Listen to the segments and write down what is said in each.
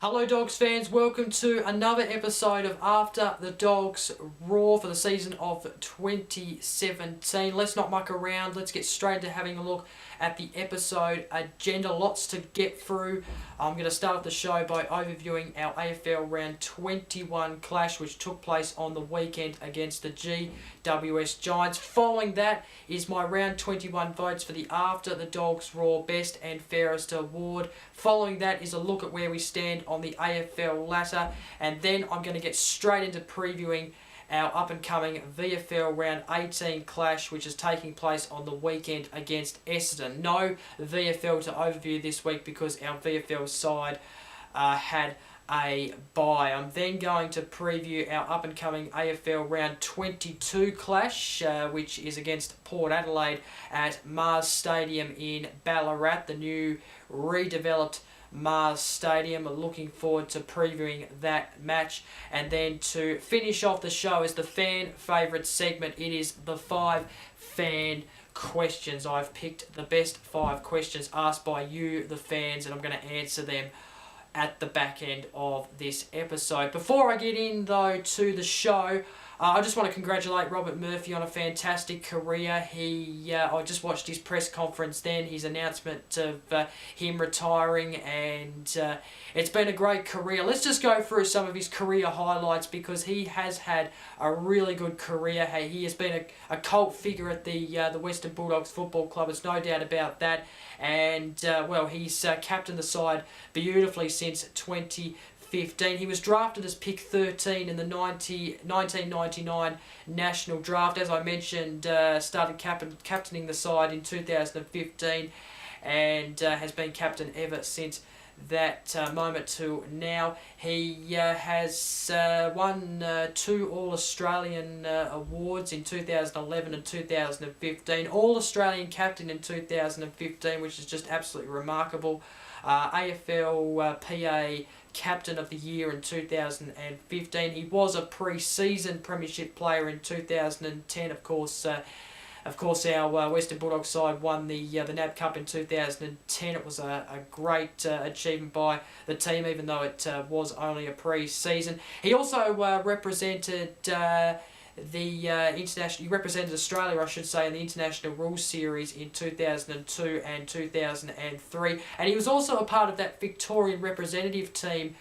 Hello Dogs fans, welcome to another episode of After the Dogs Roar for the season of 2017. Let's not muck around, let's get straight into having a look at the episode agenda. Lots to get through. I'm going to start off the show by overviewing our AFL Round 21 clash which took place on the weekend against the GWS Giants. Following that is my Round 21 votes for the After the Dogs Roar Best and Fairest Award. Following that is a look at where we stand on the AFL ladder, and then I'm going to get straight into previewing our up-and-coming VFL Round 18 clash which is taking place on the weekend against Essendon. No VFL to overview this week because our VFL side had a bye. I'm then going to preview our up-and-coming AFL Round 22 clash which is against Port Adelaide at Mars Stadium in Ballarat, the new redeveloped Mars Stadium. Looking forward to previewing that match. And then to finish off the show is the fan favourite segment. It is the 5 fan questions. I've picked the best 5 questions asked by you, the fans, and I'm going to answer them at the back end of this episode. Before I get in though to the show, I just want to congratulate Robert Murphy on a fantastic career. I just watched his press conference then, his announcement of him retiring, and it's been a great career. Let's just go through some of his career highlights because he has had a really good career. Hey, he has been a cult figure at the Western Bulldogs Football Club, there's no doubt about that. And, well, he's captained the side beautifully since 2015. He was drafted as pick 13 in the 1999 National Draft. As I mentioned, started captaining the side in 2015 and has been captain ever since that moment to now. He has won 2 All-Australian awards in 2011 and 2015. All-Australian captain in 2015, which is just absolutely remarkable. AFL PA Captain of the Year in 2015. He was a pre-season premiership player in 2010. Of course, our Western Bulldogs side won the NAB Cup in 2010. It was a great achievement by the team, even though it was only a pre-season. He also represented he represented Australia, I should say, in the International Rules Series in 2002 and 2003, and he was also a part of that Victorian representative team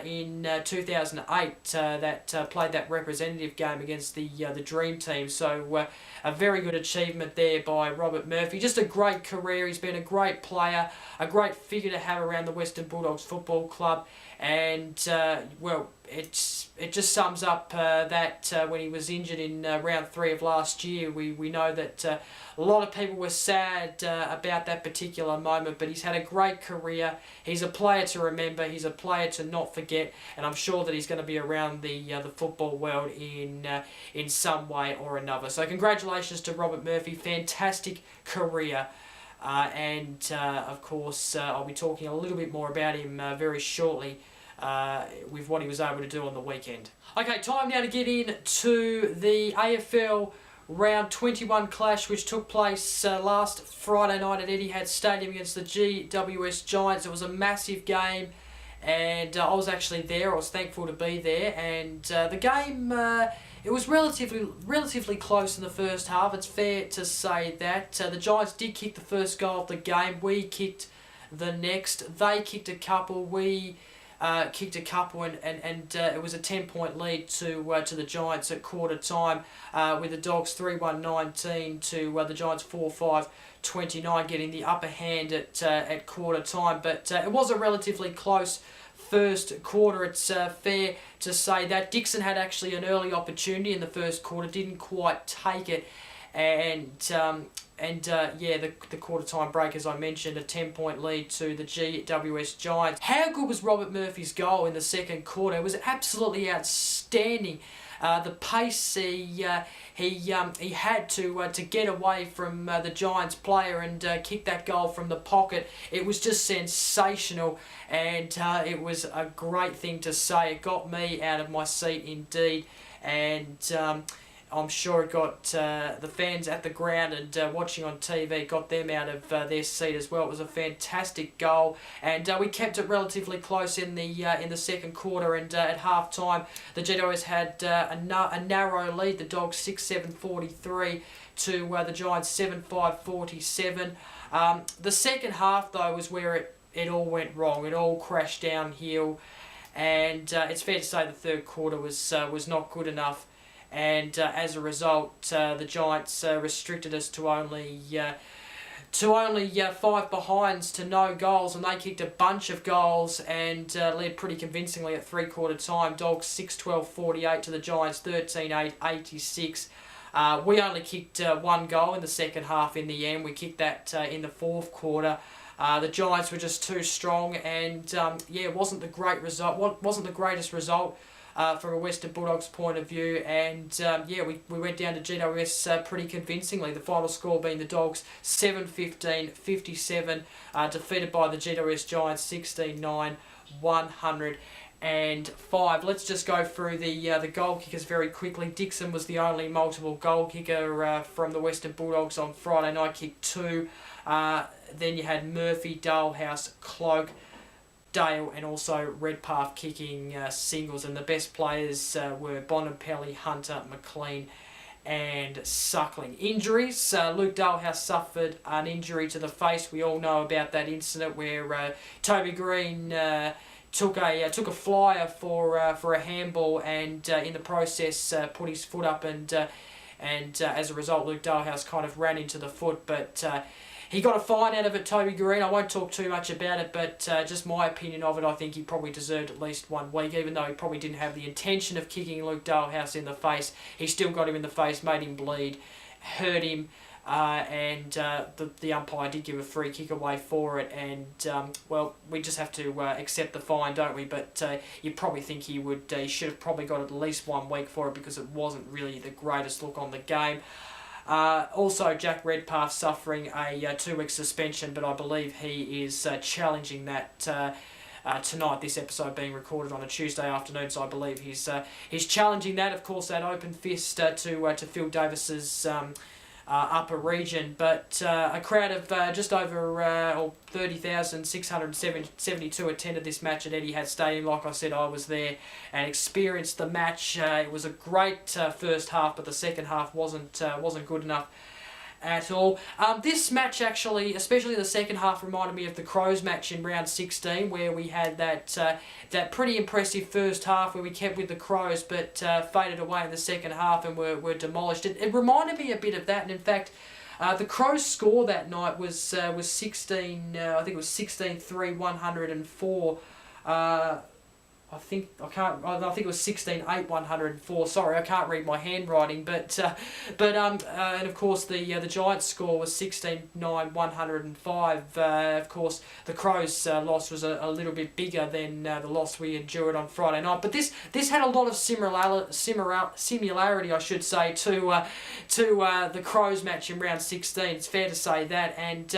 in 2008 that played that representative game against the Dream Team. So a very good achievement there by Robert Murphy. Just a great career. He's been a great player, a great figure to have around the Western Bulldogs Football Club, and well, it just sums up that when he was injured in round 3 of last year, we know that a lot of people were sad about that particular moment, but he's had a great career. He's a player to remember, he's a player to not forget, and I'm sure that he's going to be around the football world in some way or another. So congratulations to Robert Murphy, fantastic career. Of course, I'll be talking a little bit more about him very shortly with what he was able to do on the weekend. Okay, time now to get into the AFL Round 21 clash which took place last Friday night at Etihad Stadium against the GWS Giants. It was a massive game, and I was actually there. I was thankful to be there, and the game, it was relatively close in the first half. It's fair to say that. The Giants did kick the first goal of the game. We kicked the next. They kicked a couple. We kicked a couple, and it was a 10-point lead to the Giants at quarter time, with the Dogs 3-1-19 to the Giants 4-5 29, getting the upper hand at quarter time. But it was a relatively close first quarter. It's fair to say that Dixon had actually an early opportunity in the first quarter, didn't quite take it, and the quarter time break, as I mentioned, a 10-point lead to the GWS Giants. How good was Robert Murphy's goal in the second quarter? It was absolutely outstanding. The pace he had to get away from the Giants player and kick that goal from the pocket. It was just sensational, and it was a great thing to say. It got me out of my seat indeed, and I'm sure it got the fans at the ground and watching on TV, got them out of their seat as well. It was a fantastic goal, and we kept it relatively close in the second quarter. And at half time, the GWS had a narrow lead. The Dogs 6-7-43 to the Giants 7-5-47. The second half, though, was where it all went wrong. It all crashed downhill, and it's fair to say the third quarter was not good enough. And as a result, the Giants restricted us to only 5 behinds to no goals, and they kicked a bunch of goals and led pretty convincingly at three-quarter time. Dogs 6-12-48 to the Giants 13-8-86. We only kicked one goal in the second half in the end. We kicked that in the fourth quarter. The Giants were just too strong, and it wasn't the great result. Wasn't the greatest result from a Western Bulldogs point of view, and we went down to GWS pretty convincingly. The final score being the Dogs 7-15-57, defeated by the GWS Giants 16-9-105. Let's just go through the goal kickers very quickly. Dixon was the only multiple goal kicker from the Western Bulldogs on Friday night, kicked 2. Then you had Murphy, Dalehouse, Cloak, Dale, and also Redpath kicking singles, and the best players were Bonampelli, Hunter, McLean and Suckling. Injuries, Luke Dalehouse suffered an injury to the face. We all know about that incident where Toby Green took a flyer for a handball, and in the process put his foot up, and as a result Luke Dalehouse kind of ran into the foot, but he got a fine out of it, Toby Green. I won't talk too much about it, but just my opinion of it, I think he probably deserved at least 1 week, even though he probably didn't have the intention of kicking Luke Dalehouse in the face. He still got him in the face, made him bleed, hurt him, and the umpire did give a free kick away for it, and we just have to accept the fine, don't we? But you probably think he should have probably got at least 1 week for it, because it wasn't really the greatest look on the game. Also, Jack Redpath suffering a 2-week suspension, but I believe he is challenging that tonight. This episode being recorded on a Tuesday afternoon, so I believe he's challenging that. Of course, that open fist to Phil Davis's upper region, but a crowd of just over 30,672 attended this match at Etihad Stadium. Like I said, I was there and experienced the match. It was a great first half, but the second half wasn't good enough at all. This match actually, especially the second half, reminded me of the Crows match in round 16, where we had that pretty impressive first half where we kept with the Crows, but faded away in the second half and were demolished. It reminded me a bit of that, and in fact, the Crows' score that night was 16. I think it was 16-3-104. I think it was 16-8-104. Sorry, I can't read my handwriting, but and of course the Giants' score was 16-9-105. Of course, the Crows' loss was a little bit bigger than the loss we endured on Friday night. But this had a lot of similarity, I should say, to the Crows match in round 16. It's fair to say that, and.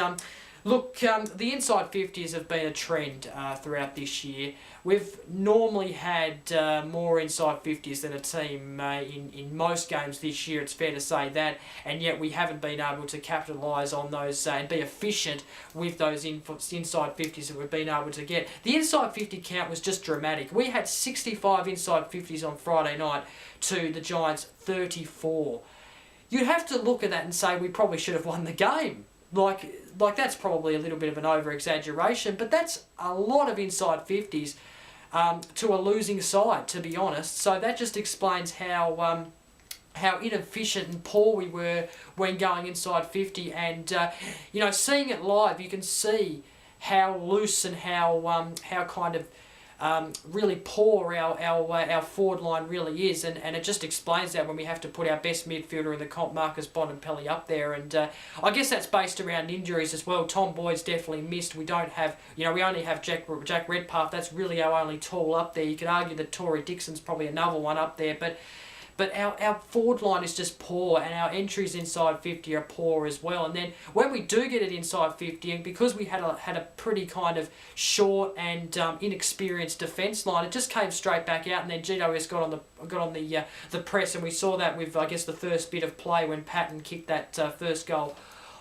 Look, the inside 50s have been a trend throughout this year. We've normally had more inside 50s than a team in most games this year, it's fair to say that, and yet we haven't been able to capitalise on those and be efficient with those inside 50s that we've been able to get. The inside 50 count was just dramatic. We had 65 inside 50s on Friday night to the Giants 34. You'd have to look at that and say we probably should have won the game. Like that's probably a little bit of an over-exaggeration, but that's a lot of inside 50s to a losing side, to be honest. So that just explains how how inefficient and poor we were when going inside 50, and seeing it live, you can see how loose and how kind of really poor our forward line really is, and it just explains that when we have to put our best midfielder in the comp, Marcus Bontempelli, up there, and I guess that's based around injuries as well. Tom Boyd's definitely missed. We don't have, we only have Jack Redpath. That's really our only tall up there. You could argue that Tory Dixon's probably another one up there, but our forward line is just poor, and our entries inside 50 are poor as well. And then when we do get it inside 50, and because we had a pretty kind of short and inexperienced defence line, it just came straight back out. And then GWS got on the press, and we saw that with, I guess, the first bit of play when Patton kicked that first goal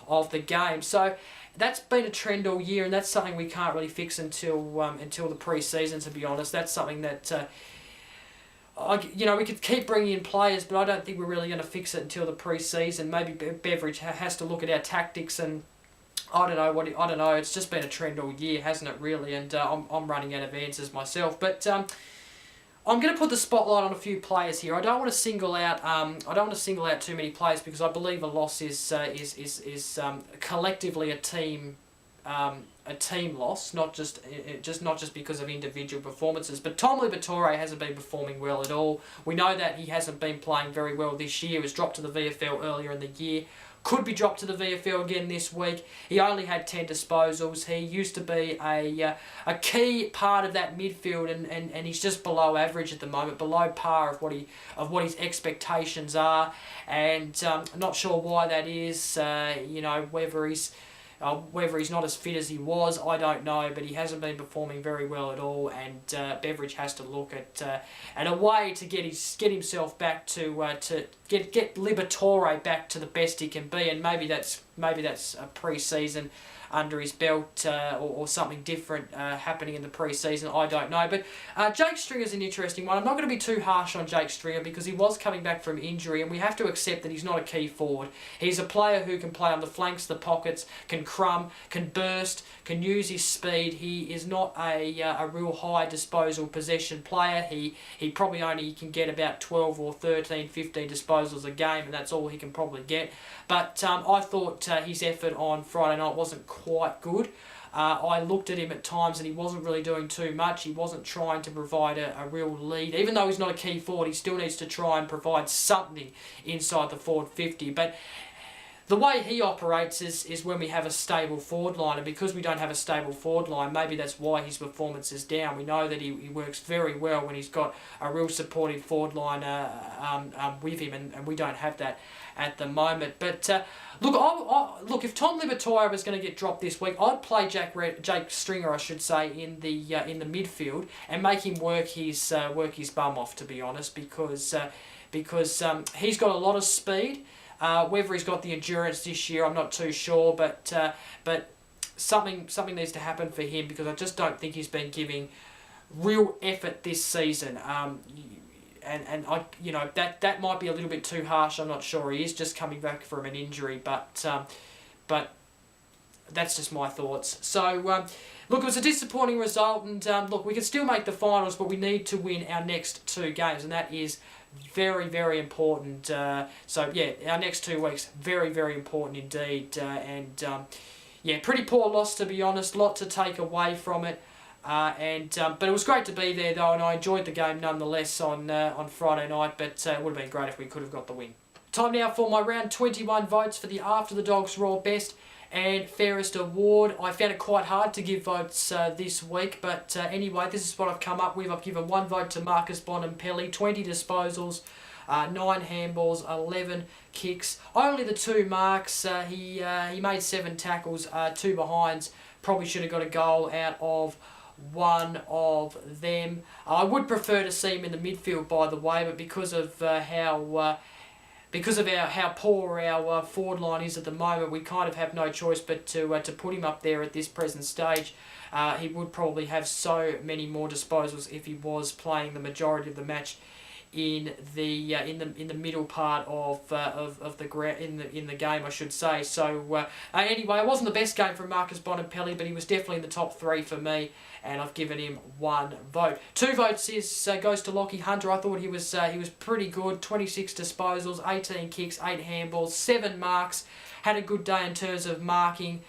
of the game. So that's been a trend all year, and that's something we can't really fix until the pre-season. To be honest, that's something that. We could keep bringing in players, but I don't think we're really going to fix it until the pre-season. Maybe Beveridge has to look at our tactics, and I don't know. It's just been a trend all year, hasn't it? Really, and I'm running out of answers myself. But I'm going to put the spotlight on a few players here. I don't want to single out too many players, because I believe a loss is collectively a team loss, not just because of individual performances. But Tom Liberatore hasn't been performing well at all. We know that he hasn't been playing very well this year. He was dropped to the VFL earlier in the year. Could be dropped to the VFL again this week. He only had 10 disposals. He used to be a key part of that midfield, and he's just below average at the moment, below par of what his expectations are. And not sure why that is. Whether he's not as fit as he was, I don't know, but he hasn't been performing very well at all, and Beveridge has to look at a way to get himself back to get Liberatore back to the best he can be, and maybe that's a pre-season under his belt, or something different happening in the pre-season. I don't know. But Jake Stringer's an interesting one. I'm not going to be too harsh on Jake Stringer, because he was coming back from injury, and we have to accept that he's not a key forward. He's a player who can play on the flanks, the pockets, can crumb, can burst, can use his speed. He is not a real high disposal possession player. He probably only can get about 12 or 13, 15 disposals a game, and that's all he can probably get. But I thought his effort on Friday night wasn't quite good. I looked at him at times, and he wasn't really doing too much. He wasn't trying to provide a real lead. Even though he's not a key forward, he still needs to try and provide something inside the forward 50. But the way he operates is when we have a stable forward line, and because we don't have a stable forward line, maybe that's why his performance is down. We know that he works very well when he's got a real supportive forward line with him, and we don't have that at the moment. But look, if Tom Liberatore was going to get dropped this week, I'd play Jake Stringer, I should say, in the midfield, and make him work his bum off, to be honest, because he's got a lot of speed. Whether he's got the endurance this year, I'm not too sure, but something needs to happen for him, because I just don't think he's been giving real effort this season. And that might be a little bit too harsh. I'm not sure. He is just coming back from an injury, but that's just my thoughts. So look, it was a disappointing result, and look, we can still make the finals, but we need to win our next 2 games, and that is very, very important. So yeah, our next 2 weeks, very, very important indeed. Pretty poor loss, to be honest. Lot to take away from it. But it was great to be there, though, and I enjoyed the game nonetheless on Friday night. But it would have been great if we could have got the win. Time now for my round 21 votes for the After the Dogs Raw Best and Fairest Award. I found it quite hard to give votes this week, but anyway, this is what I've come up with. I've given 1 vote to Marcus Bontempelli, 20 disposals, 9 handballs, 11 kicks, only the 2 marks. He made 7 tackles, 2 behinds. Probably should have got a goal out of 1 of them. I would prefer to see him in the midfield, by the way, but because of how poor our forward line is at the moment, we kind of have no choice but to put him up there at this present stage. He would probably have so many more disposals if he was playing the majority of the match in the middle part of the ground in the game, I should say. So anyway, it wasn't the best game from Marcus Bonampelli, but he was definitely in the top 3 for me, and I've given him 1 vote. 2 votes goes to Lachie Hunter. I thought he was pretty good. 26 disposals, 18 kicks, 8 handballs, 7 marks. Had a good day in terms of marking.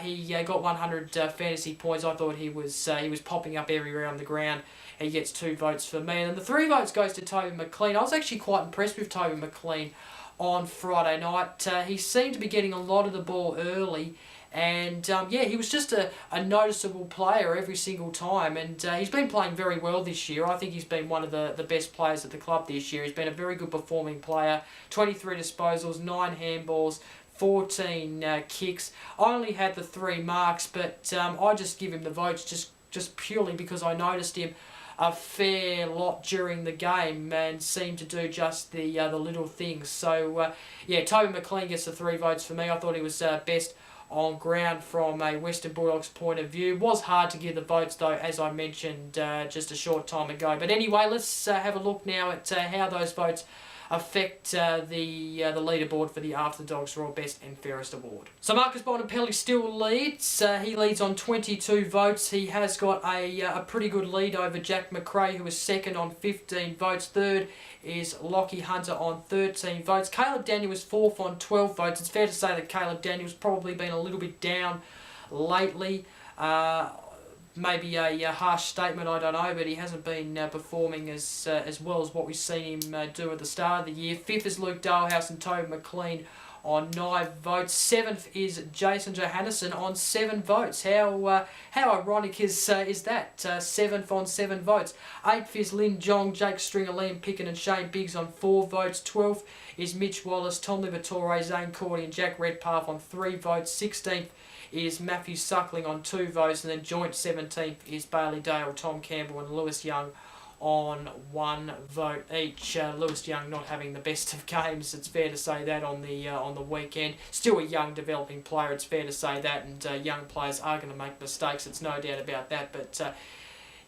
He got 100 fantasy points. I thought he was popping up everywhere on the ground. He gets 2 votes for me. And the 3 votes goes to Toby McLean. I was actually quite impressed with Toby McLean on Friday night. He seemed to be getting a lot of the ball early. And yeah, he was just a noticeable player every single time. And he's been playing very well this year. I think he's been one of the best players at the club this year. He's been a very good performing player. 23 disposals, 9 handballs, 14 kicks. I only had the 3 marks, but I just give him the votes just purely because I noticed him a fair lot during the game and seemed to do just the little things. So yeah, Toby McLean gets the 3 votes for me. I thought he was best on ground from a Western Bulldogs point of view. Was hard to give the votes though, as I mentioned just a short time ago. But anyway, let's have a look now at how those votes affect the leaderboard for the After the Dogs Royal Best and Fairest Award. So Marcus Bonampelli still leads. He leads on 22 votes. He has got a pretty good lead over Jack McRae, who is second on 15 votes. Third is Lachie Hunter on 13 votes. Caleb Daniel is fourth on 12 votes. It's fair to say that Caleb Daniel's probably been a little bit down lately. Maybe a harsh statement, I don't know, but he hasn't been performing as well as what we've seen him do at the start of the year. Fifth is Luke Dalehouse and Toby McLean on 9 votes. Seventh is Jason Johannesson on 7 votes. How ironic is that? 7th on 7 votes. 8th is Lynn Jong, Jake Stringer, Liam Picken and Shane Biggs on 4 votes. 12th is Mitch Wallace, Tom Liberatore, Zane Cordy and Jack Redpath on 3 votes. 16th is Matthew Suckling on 2 votes, and then joint 17th is Bailey Dale, Tom Campbell and Lewis Young on 1 vote each. Lewis Young not having the best of games, it's fair to say that on the weekend. Still a young developing player, it's fair to say that, and young players are going to make mistakes, it's no doubt about that, but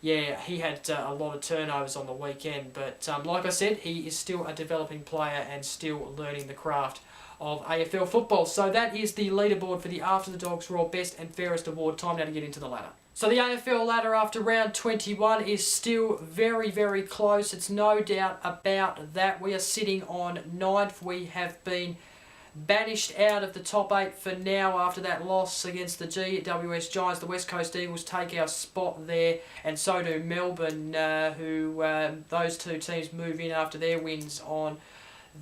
yeah, he had a lot of turnovers on the weekend, but like I said, he is still a developing player and still learning the craft of AFL football. So that is the leaderboard for the After the Dogs Royal Best and Fairest Award. Time now to get into the ladder. So the AFL ladder after round 21 is still very, very close. It's no doubt about that. We are sitting on 9th. We have been banished out of the top 8 for now after that loss against the GWS Giants. The West Coast Eagles take our spot there, and so do Melbourne, who those 2 teams move in after their wins on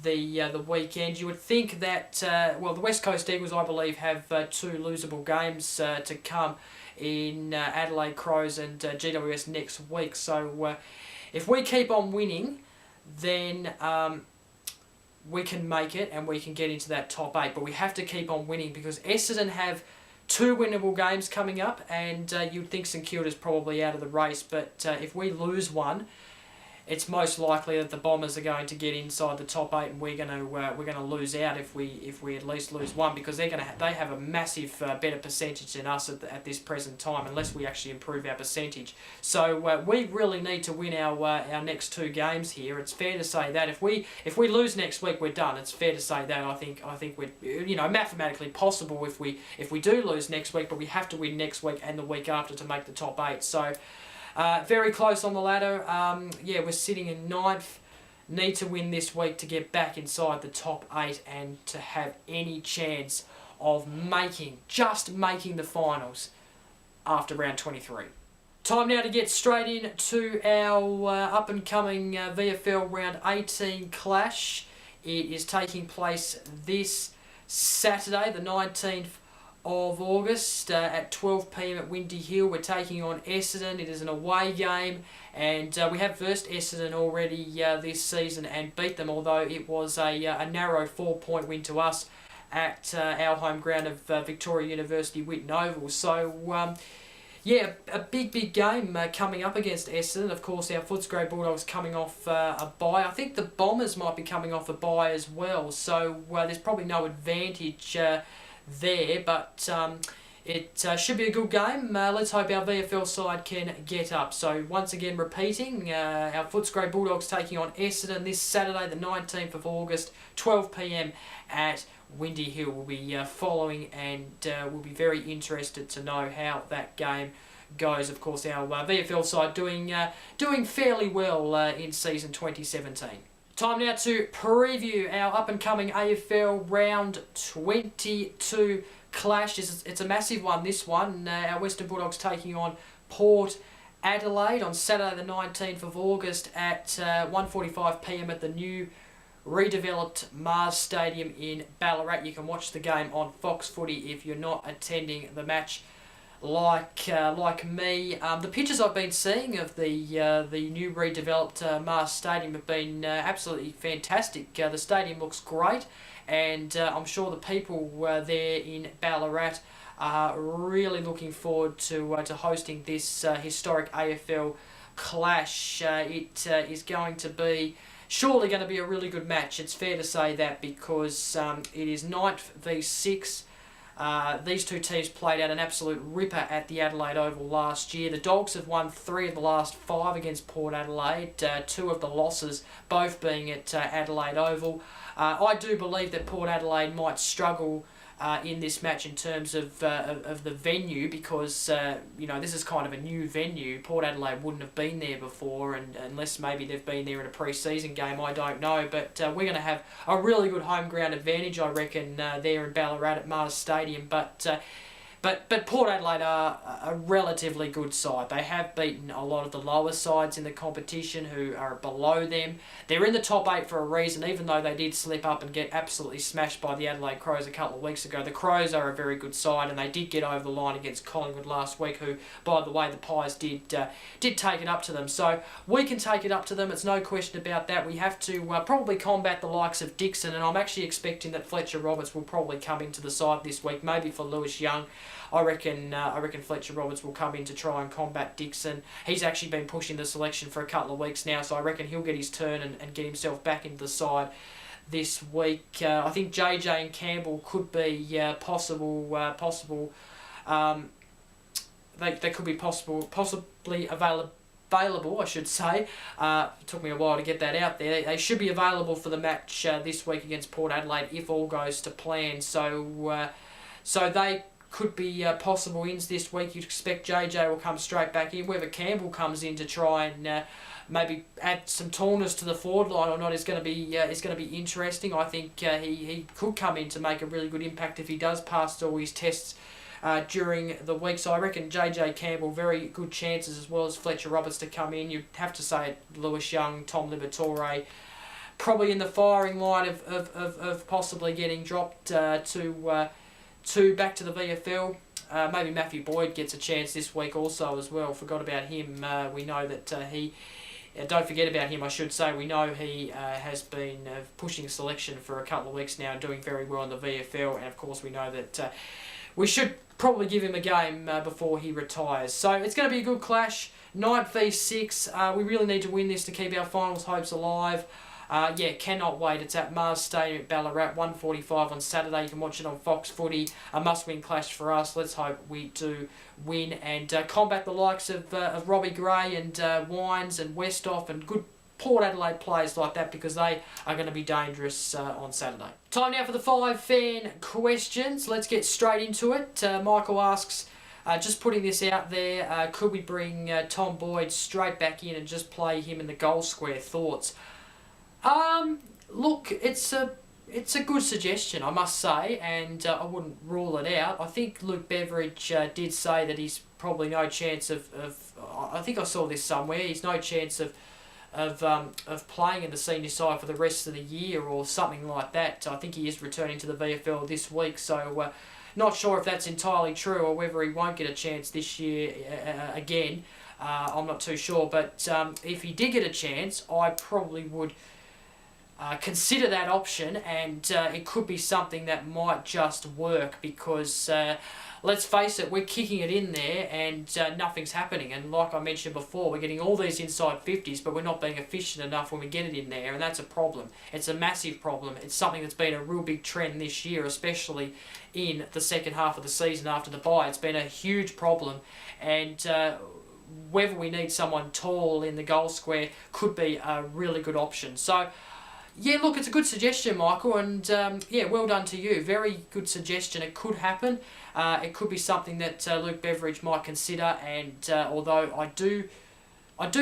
the weekend. You would think that well, the West Coast Eagles, I believe, have 2 losable games to come in Adelaide Crows and GWS next week. So if we keep on winning, then we can make it and we can get into that top 8. But we have to keep on winning because Essendon have 2 winnable games coming up, and you'd think St Kilda's probably out of the race. But if we lose one, it's most likely that the Bombers are going to get inside the top 8, and we're going to lose out if we at least lose one, because they have a massive better percentage than us at this present time, unless we actually improve our percentage. So we really need to win our next 2 games here. It's fair to say that if we lose next week, we're done. It's fair to say that. I think we're mathematically possible if we do lose next week, but we have to win next week and the week after to make the top 8. So. Very close on the ladder. Yeah, we're sitting in 9th. Need to win this week to get back inside the top 8 and to have any chance of just making the finals after round 23. Time now to get straight into our up-and-coming VFL Round 18 clash. It is taking place this Saturday, the 19th of August at 12 p.m. at Windy Hill. We're taking on Essendon. It is an away game, and we have versed Essendon already this season and beat them, although it was a narrow 4-point win to us at our home ground of Victoria University Whitten Oval. So yeah, a big game coming up against Essendon. Of course, our Footscray Bulldogs coming off a bye. I think the Bombers might be coming off a bye as well, so there's probably no advantage there, but It should be a good game. Let's hope our VFL side can get up. So once again repeating, our Footscray Bulldogs taking on Essendon this Saturday the 19th of August, 12 p.m. at Windy Hill. We'll be following, and we'll be very interested to know how that game goes. Of course, our VFL side doing fairly well in season 2017. Time now to preview our up-and-coming AFL Round 22 clash. It's a massive one, this one. Our Western Bulldogs taking on Port Adelaide on Saturday the 19th of August at 1:45 p.m. at the new redeveloped Mars Stadium in Ballarat. You can watch the game on Fox Footy if you're not attending the match like me. The pictures I've been seeing of the new redeveloped Mars Stadium have been absolutely fantastic. The stadium looks great, and I'm sure the people there in Ballarat are really looking forward to hosting this historic AFL clash. It is going to be surely going to be a really good match. It's fair to say that, because it is 9th v 6. These two teams played out an absolute ripper at the Adelaide Oval last year. The Dogs have won 3 of the last 5 against Port Adelaide, 2 of the losses both being at Adelaide Oval. I do believe that Port Adelaide might struggle in this match in terms of the venue, because this is kind of a new venue. Port Adelaide wouldn't have been there before, and unless maybe they've been there in a pre-season game, I don't know. But we're going to have a really good home ground advantage, I reckon, there in Ballarat at Mars Stadium. But Port Adelaide are a relatively good side. They have beaten a lot of the lower sides in the competition who are below them. They're in the top 8 for a reason, even though they did slip up and get absolutely smashed by the Adelaide Crows a couple of weeks ago. The Crows are a very good side, and they did get over the line against Collingwood last week, who, by the way, the Pies did take it up to them. So we can take it up to them. It's no question about that. We have to probably combat the likes of Dixon, and I'm actually expecting that Fletcher Roberts will probably come into the side this week, maybe for Lewis Young. I reckon Fletcher Roberts will come in to try and combat Dixon. He's actually been pushing the selection for a couple of weeks now, so I reckon he'll get his turn and get himself back into the side this week. I think JJ and Campbell could be possible. They could be possibly available, I should say. It took me a while to get that out there. They should be available for the match this week against Port Adelaide if all goes to plan. So they could be possible ins this week. You'd expect JJ will come straight back in. Whether Campbell comes in to try and maybe add some tallness to the forward line or not is going to be interesting. I think he could come in to make a really good impact if he does pass all his tests during the week. So I reckon JJ Campbell, very good chances, as well as Fletcher Roberts to come in. You'd have to say Lewis Young, Tom Liberatore, probably in the firing line of possibly getting dropped to back to the VFL. Maybe Matthew Boyd gets a chance this week also as well. Forgot about him. We know that don't forget about him, I should say. We know he has been pushing selection for a couple of weeks now, doing very well in the VFL, and of course we know that we should probably give him a game before he retires. So it's going to be a good clash. 9 v 6. We really need to win this to keep our finals hopes alive. Cannot wait. It's at Mars Stadium at Ballarat, 1:45 on Saturday. You can watch it on Fox Footy. A must-win clash for us. Let's hope we do win and combat the likes of Robbie Gray and Wines and Westhoff and good Port Adelaide players like that, because they are going to be dangerous on Saturday. Time now for the 5 fan questions. Let's get straight into it. Michael asks, just putting this out there, could we bring Tom Boyd straight back in and just play him in the goal square? Thoughts? Look, it's a good suggestion, I must say, and I wouldn't rule it out. I think Luke Beveridge did say that he's probably no chance of I think I saw this somewhere. He's no chance of playing in the senior side for the rest of the year or something like that. I think he is returning to the VFL this week, so not sure if that's entirely true or whether he won't get a chance this year again. I'm not too sure, but if he did get a chance, I probably would consider that option, and it could be something that might just work, because let's face it, we're kicking it in there and nothing's happening. And like I mentioned before, we're getting all these inside 50s, but we're not being efficient enough when we get it in there, and that's a problem. It's a massive problem. It's something that's been a real big trend this year, especially in the second half of the season after the bye. It's been a huge problem, and whether we need someone tall in the goal square could be a really good option. So yeah, look, it's a good suggestion, Michael, and yeah, well done to you. Very good suggestion. It could happen. It could be something that Luke Beveridge might consider, and although I do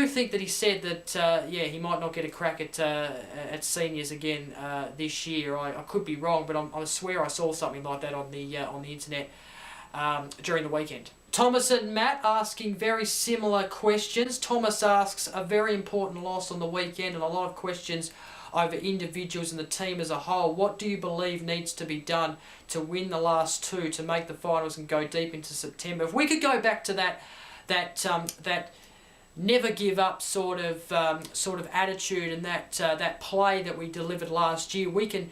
think that he said that yeah, he might not get a crack at seniors again this year. I could be wrong, but I swear I saw something like that on the internet during the weekend. Thomas and Matt asking very similar questions. Thomas asks, a very important loss on the weekend and a lot of questions over individuals and the team as a whole. What do you believe needs to be done to win the last two to make the finals and go deep into September? If we could go back to that never give up sort of attitude, and that play that we delivered last year, we can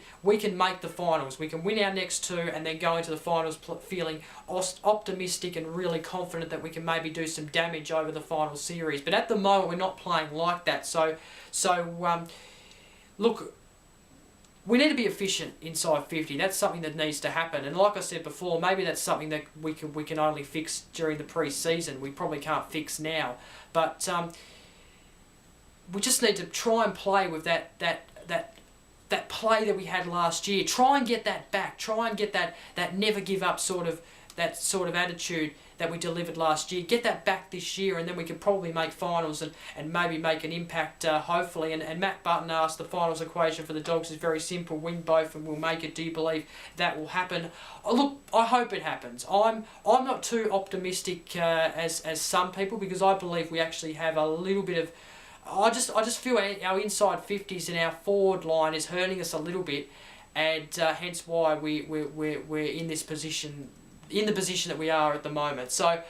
make the finals. We can win our next two and then go into the finals feeling optimistic and really confident that we can maybe do some damage over the final series. But at the moment, we're not playing like that. So look, we need to be efficient inside 50. That's something that needs to happen. And like I said before, maybe that's something that we can only fix during the pre-season. We probably can't fix now. But we just need to try and play with that play that we had last year. Try and get that back. Try and get that never give up sort of attitude that we delivered last year. Get that back this year, and then we could probably make finals and maybe make an impact, hopefully. And Matt Button asked, the finals equation for the Dogs is very simple: win both and we'll make it. Do you believe that will happen? Look, I hope it happens. I'm not too optimistic as some people, because I believe we actually have a little bit of. I just feel our inside 50s and our forward line is hurting us a little bit, and hence why we're in this position. In the position that we are at the moment. So,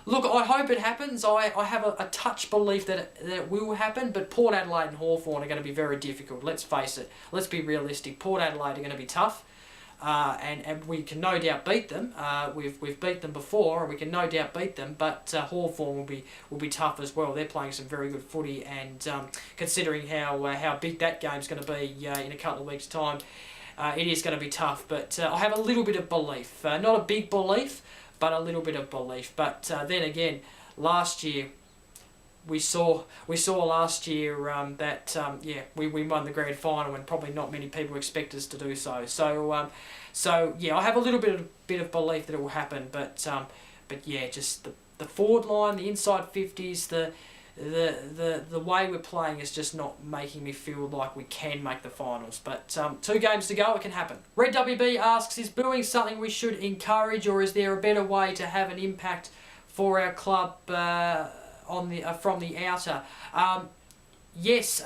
look, I hope it happens. I have a touch belief that it will happen, but Port Adelaide and Hawthorn are going to be very difficult. Let's face it. Let's be realistic. Port Adelaide are going to be tough, and we can no doubt beat them. We've beat them before, and we can no doubt beat them. But Hawthorn will be tough as well. They're playing some very good footy, and considering how big that game's going to be in a couple of weeks' time. It is going to be tough, but I have a little bit of belief. Not a big belief, but a little bit of belief. But then again, last year, we saw last year that yeah, we won the grand final, and probably not many people expect us to do so. So yeah, I have a little bit of belief that it will happen. But yeah, just the forward line, the inside 50s, the way we're playing is just not making me feel like we can make the finals. But 2 games to go, it can happen. Red WB asks, is booing something we should encourage, or is there a better way to have an impact for our club on the from the outer? Yes.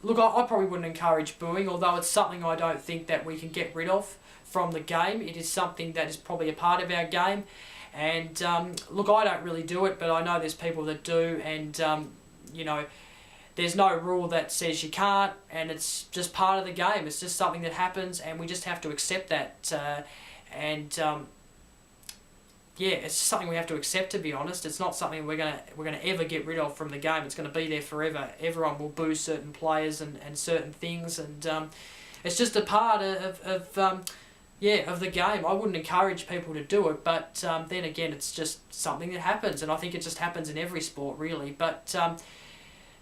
Look, I probably wouldn't encourage booing, although it's something I don't think that we can get rid of from the game. It is something that is probably a part of our game. And look, I don't really do it, but I know there's people that do, and you know, there's no rule that says you can't, and it's just part of the game. It's just something that happens, and we just have to accept that. Yeah, it's just something we have to accept. To be honest, it's not something we're gonna ever get rid of from the game. It's gonna be there forever. Everyone will boo certain players and certain things, and it's just a part of the game. I wouldn't encourage people to do it, but then again, it's just something that happens, and I think it just happens in every sport, really. But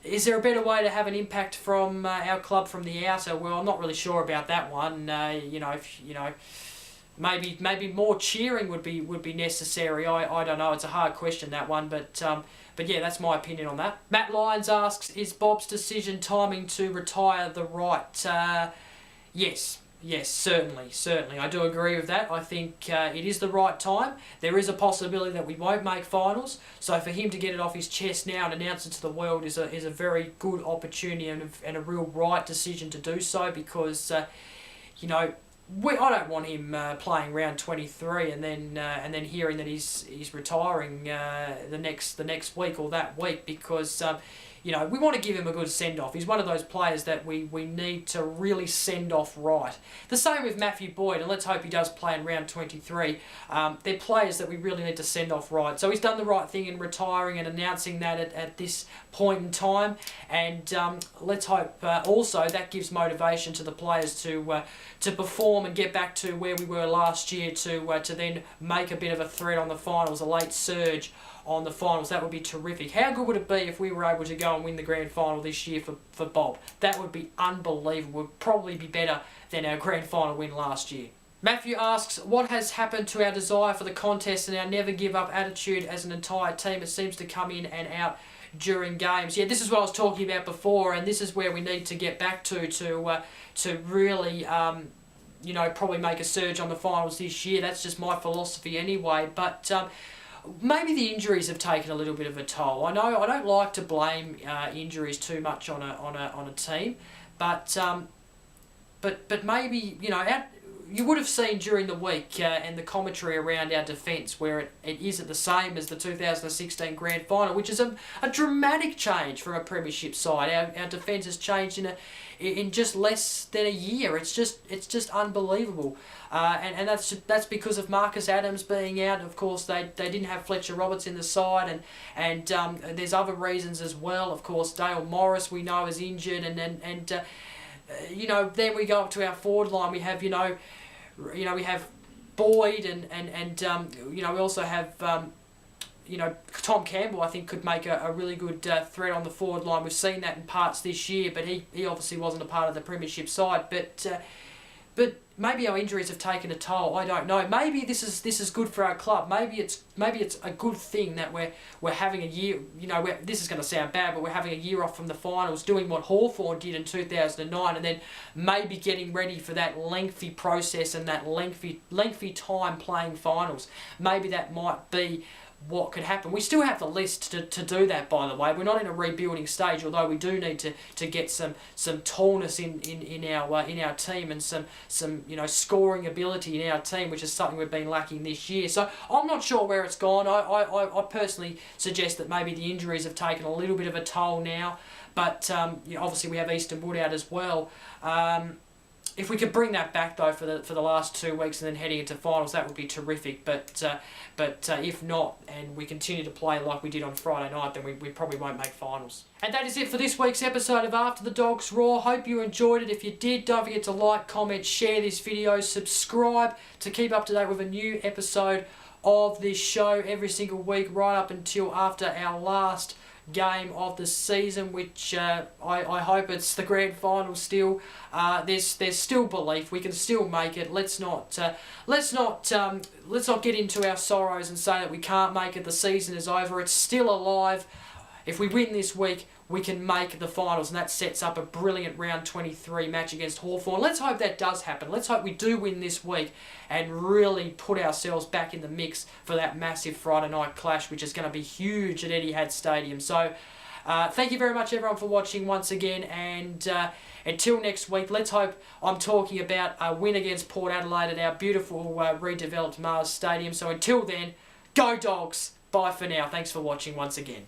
is there a better way to have an impact from our club from the outer? Well, I'm not really sure about that one. Maybe more cheering would be necessary. I don't know. It's a hard question, that one, but yeah, that's my opinion on that. Matt Lyons asks, is Bob's decision timing to retire the right? Yes, certainly. I do agree with that. I think it is the right time. There is a possibility that we won't make finals. So for him to get it off his chest now and announce it to the world is a very good opportunity and a real right decision to do so, because you know, I don't want him playing round 23 and then hearing that he's retiring the next week or that week, because we want to give him a good send-off. He's one of those players that we need to really send off right. The same with Matthew Boyd, and let's hope he does play in round 23. They're players that we really need to send off right. So he's done the right thing in retiring and announcing that at this point in time, and let's hope also that gives motivation to the players to perform and get back to where we were last year, to then make a bit of a threat on the finals, a late surge on the finals. That would be terrific. How good would it be if we were able to go and win the grand final this year for Bob? That would be unbelievable. It would probably be better than our grand final win last year. Matthew asks, what has happened to our desire for the contest and our never give up attitude as an entire team? It seems to come in and out during games. Yeah, this is what I was talking about before, and this is where we need to get back to really probably make a surge on the finals this year. That's just my philosophy anyway. But maybe the injuries have taken a little bit of a toll. I know I don't like to blame injuries too much on a team, but maybe you would have seen during the week and the commentary around our defence, where it isn't the same as the 2016 grand final, which is a dramatic change from a premiership side. Our defence has changed in just less than a year. It's just unbelievable, and that's because of Marcus Adams being out. Of course, they didn't have Fletcher Roberts in the side, and there's other reasons as well. Of course, Dale Morris we know is injured, and then we go up to our forward line. We have we have Boyd and we also have Tom Campbell. I think could make a really good threat on the forward line. We've seen that in parts this year, but he obviously wasn't a part of the premiership side. But maybe our injuries have taken a toll. I don't know. Maybe this is good for our club. Maybe it's a good thing that we're having a year. This is going to sound bad, but we're having a year off from the finals, doing what Hawthorn did in 2009, and then maybe getting ready for that lengthy process and that lengthy time playing finals. Maybe that might be what could happen. We still have the list to do that, by the way. We're not in a rebuilding stage, although we do need to get some tallness in our team and some scoring ability in our team, which is something we've been lacking this year. So I'm not sure where it's gone. I personally suggest that maybe the injuries have taken a little bit of a toll now, but obviously we have Easton Wood out as well. If we could bring that back though for the last 2 weeks and then heading into finals, that would be terrific. But if not, and we continue to play like we did on Friday night, then we probably won't make finals. And that is it for this week's episode of After the Dogs Roar. Hope you enjoyed it. If you did, don't forget to like, comment, share this video, subscribe to keep up to date with a new episode of this show every single week, right up until after our last game of the season, which I hope it's the grand final still. There's still belief we can still make it. Let's not get into our sorrows and say that we can't make it. The season is over. It's still alive. If we win this week, we can make the finals, and that sets up a brilliant round 23 match against Hawthorn. Let's hope that does happen. Let's hope we do win this week and really put ourselves back in the mix for that massive Friday night clash, which is going to be huge at Etihad Stadium. So thank you very much, everyone, for watching once again, and until next week, let's hope I'm talking about a win against Port Adelaide at our beautiful redeveloped Mars Stadium. So until then, go Dogs! Bye for now. Thanks for watching once again.